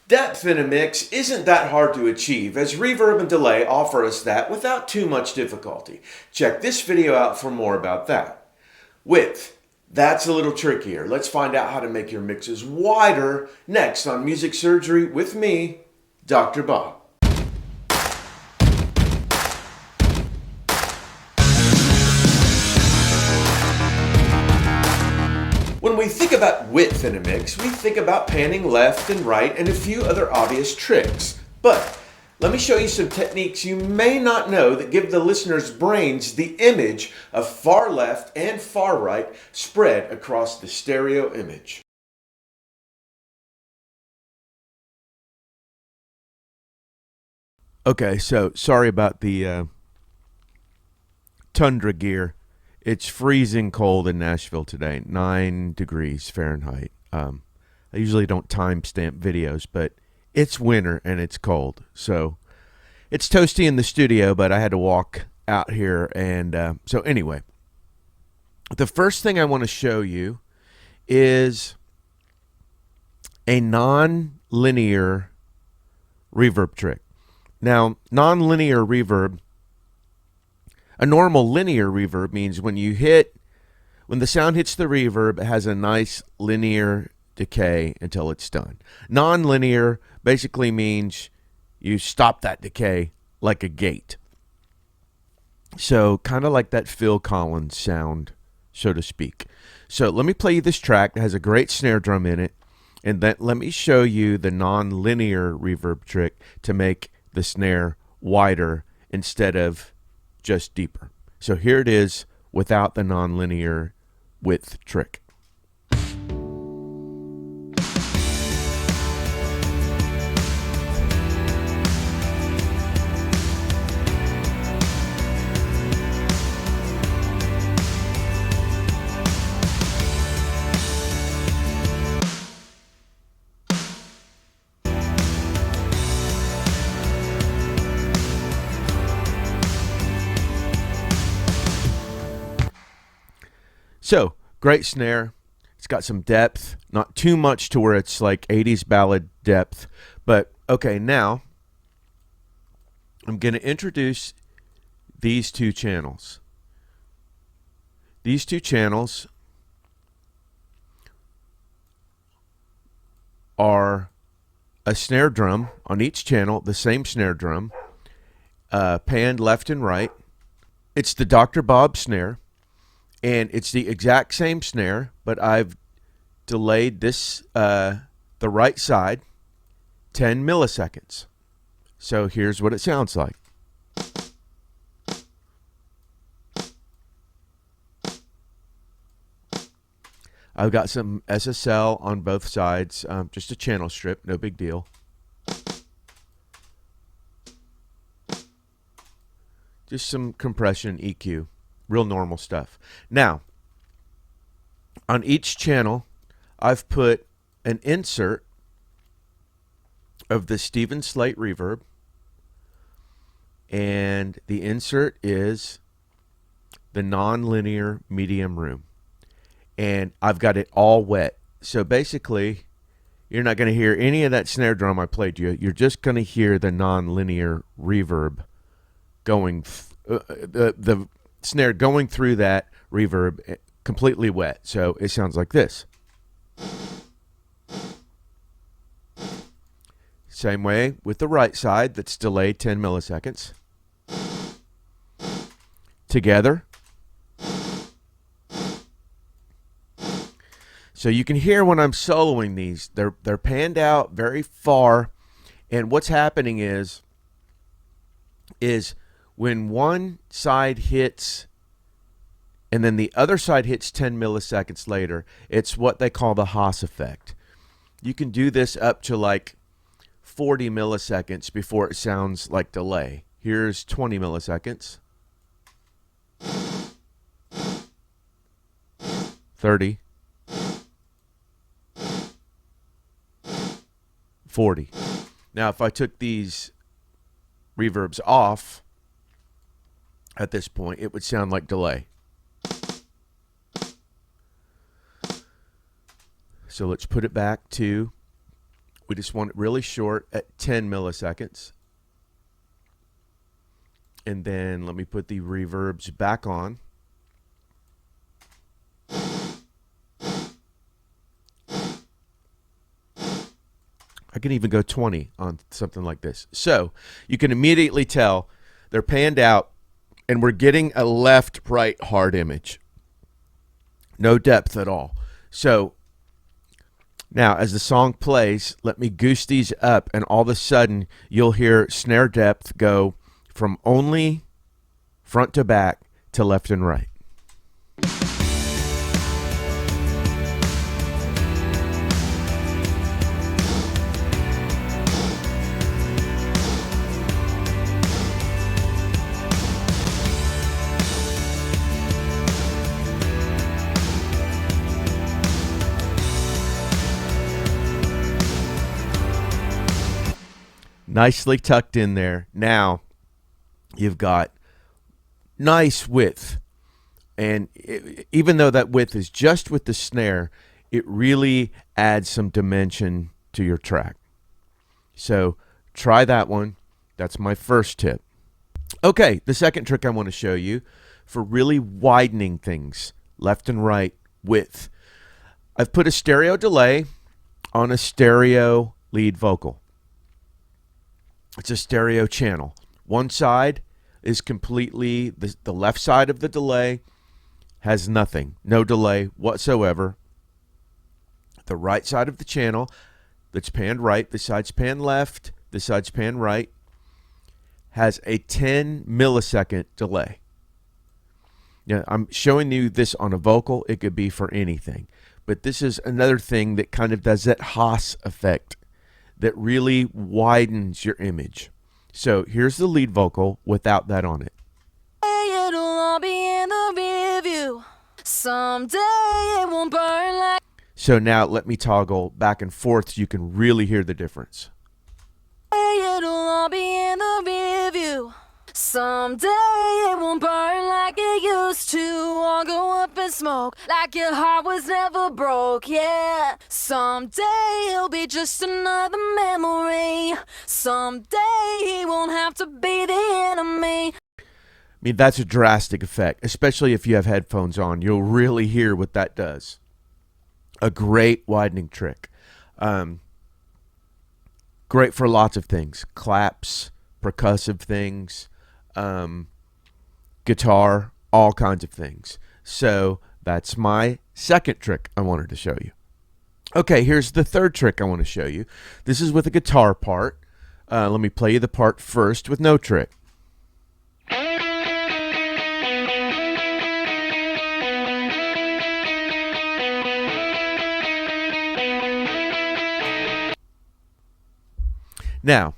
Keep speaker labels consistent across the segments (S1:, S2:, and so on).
S1: Depth in a mix isn't that hard to achieve, as reverb and delay offer us that without too much difficulty. Check this video out for more about that. Width, that's a little trickier. Let's find out how to make your mixes wider next on Music Surgery with me, Dr. Bob. When we think about width in a mix, we think about panning left and right and a few other obvious tricks. But let me show you some techniques you may not know that give the listener's brains the image of far left and far right spread across the stereo image. Okay, so sorry about the tundra gear. It's freezing cold in Nashville today, 9 degrees Fahrenheit. I usually don't timestamp videos, but it's winter and it's cold. So it's toasty in the studio, but I had to walk out here. And so anyway, the first thing I want to show you is a non-linear reverb trick. Now, non-linear reverb, a normal linear reverb means when the sound hits the reverb, it has a nice linear decay until it's done. Non-linear basically means you stop that decay like a gate. So kind of like that Phil Collins sound, so to speak. So let me play you this track. It has a great snare drum in it. And then let me show you the non-linear reverb trick to make the snare wider instead of just deeper. So here it is without the nonlinear width trick. So, great snare. It's got some depth, not too much to where it's like 80s ballad depth. But, okay, now I'm going to introduce these two channels. These two channels are a snare drum on each channel, the same snare drum, panned left and right. It's the Dr. Bob snare. And it's the exact same snare, but I've delayed this, the right side, 10 milliseconds. So here's what it sounds like. I've got some SSL on both sides, just a channel strip, no big deal. Just some compression, EQ. Real normal stuff. Now, on each channel, I've put an insert of the Steven Slate reverb, and the insert is the nonlinear medium room. And I've got it all wet. So basically, you're not going to hear any of that snare drum I played you. You're just going to hear the nonlinear reverb going, the snare going through that reverb completely wet. So it sounds like this. Same way with the right side that's delayed 10 milliseconds. Together. So you can hear when I'm soloing these, they're panned out very far, and what's happening is when one side hits and then the other side hits 10 milliseconds later, it's what they call the Haas effect. You can do this up to like 40 milliseconds before it sounds like delay. Here's 20 milliseconds. 30. 40. Now, if I took these reverbs off at this point, it would sound like delay. So let's put it back to We just want it really short at 10 milliseconds. And then let me put the reverbs back on. I can even go 20 on something like this. So you can immediately tell they're panned out, and we're getting a left-right hard image. No depth at all. So now as the song plays, let me goose these up, and all of a sudden you'll hear snare depth go from only front to back to left and right. Nicely tucked in there. Now you've got nice width, and even though that width is just with the snare, it really adds some dimension to your track. So try that one. That's my first tip. Okay, the second trick I want to show you for really widening things left and right width. I've put a stereo delay on a stereo lead vocal. It's a stereo channel. One side is completely, the left side of the delay has nothing, no delay whatsoever. The right side of the channel that's panned right, the side's panned left, the side's panned right, has a 10 millisecond delay. Now, I'm showing you this on a vocal. It could be for anything. But this is another thing that kind of does that Haas effect that really widens your image. So here's the lead vocal without that on it.
S2: It'll all be in the review. Someday it won't burn like.
S1: So now let me toggle back and forth so you can really hear the difference.
S2: It'll all be in the review. Someday it won't burn like it used to, or go up in smoke like your heart was never broke, yeah. Someday it'll be just another memory. Someday he won't have to be the enemy.
S1: I mean, that's a drastic effect, especially if you have headphones on. You'll really hear what that does. A great widening trick. Great for lots of things. Claps, percussive things, guitar, all kinds of things. So that's my second trick I wanted to show you. Okay, here's the third trick I want to show you. This is with a guitar part. Let me play you the part first with no trick. Now,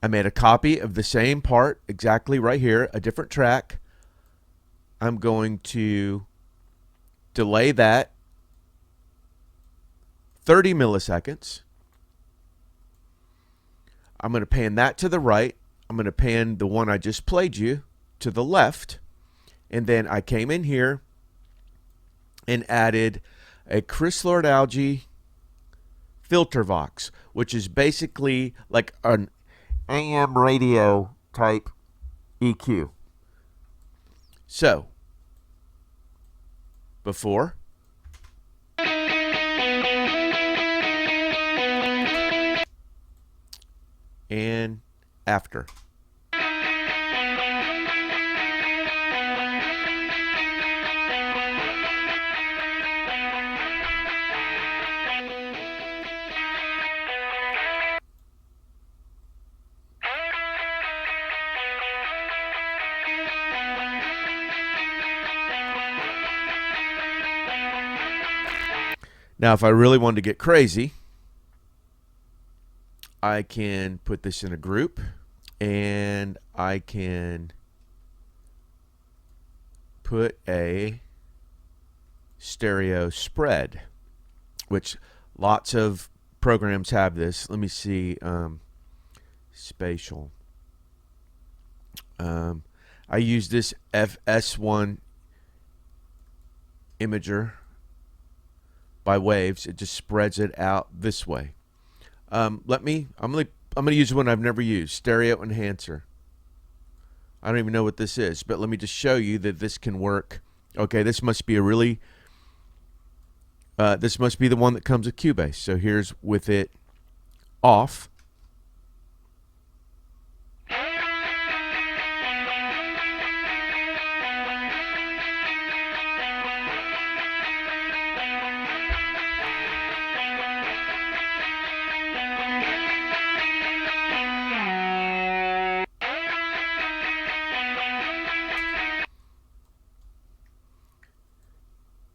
S1: I made a copy of the same part exactly right here, a different track. I'm going to delay that 30 milliseconds. I'm going to pan that to the right. I'm going to pan the one I just played you to the left. And then I came in here and added a Chris Lord Algae filter vox, which is basically like an AM radio type EQ. So, before, and after. Now, if I really wanted to get crazy, I can put this in a group, and I can put a stereo spread, which lots of programs have this. Let me see. Spatial. I use this FS1 imager by Waves. It just spreads it out this way. I'm gonna use one I've never used, stereo enhancer. I don't even know what this is, but let me just show you that this can work. Okay, this must be this must be the one that comes with Cubase. So here's with it off.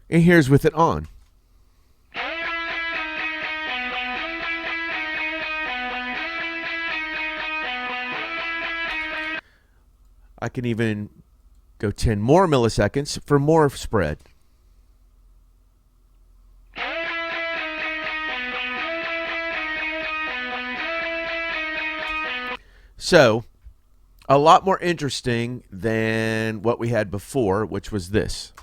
S1: And here's with it on. I can even go 10 more milliseconds for more spread. So, a lot more interesting than what we had before, which was this.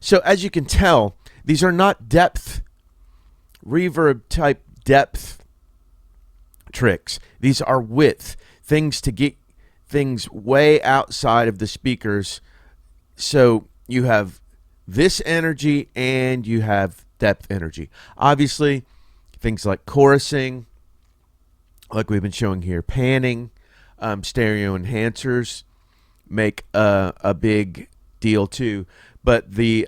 S1: So as you can tell, these are not depth, reverb type depth tricks. These are width, things to get things way outside of the speakers. So you have this energy and you have depth energy. Obviously, things like chorusing, like we've been showing here, panning, stereo enhancers make a big deal too. But the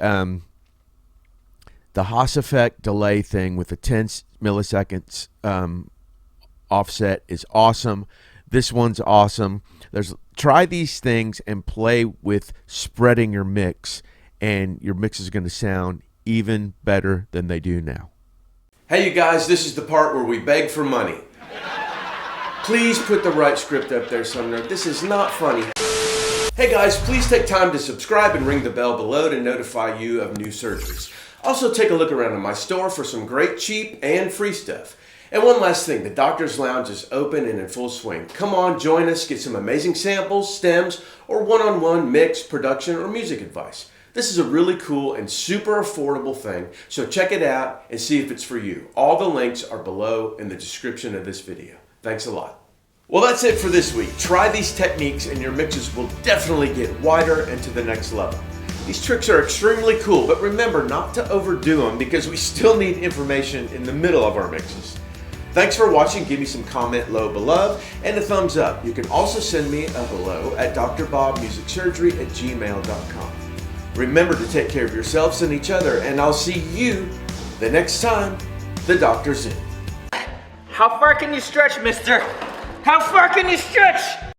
S1: Haas effect delay thing with the 10 milliseconds offset is awesome. This one's awesome. Try these things and play with spreading your mix, and your mix is going to sound even better than they do now. Hey you guys, this is the part where we beg for money. Please put the right script up there, Sumner. This is not funny. Hey guys, please take time to subscribe and ring the bell below to notify you of new surgeries. Also take a look around in my store for some great cheap and free stuff. And one last thing, the Doctor's Lounge is open and in full swing. Come on, join us, get some amazing samples, stems, or one-on-one mix, production, or music advice. This is a really cool and super affordable thing, so check it out and see if it's for you. All the links are below in the description of this video. Thanks a lot. Well, that's it for this week. Try these techniques and your mixes will definitely get wider and to the next level. These tricks are extremely cool, but remember not to overdo them because we still need information in the middle of our mixes. Thanks for watching. Give me some comment low below and a thumbs up. You can also send me a hello at drbobmusicsurgery@gmail.com. Remember to take care of yourselves and each other, and I'll see you the next time the doctor's in.
S3: How far can you stretch, mister? How far can you stretch?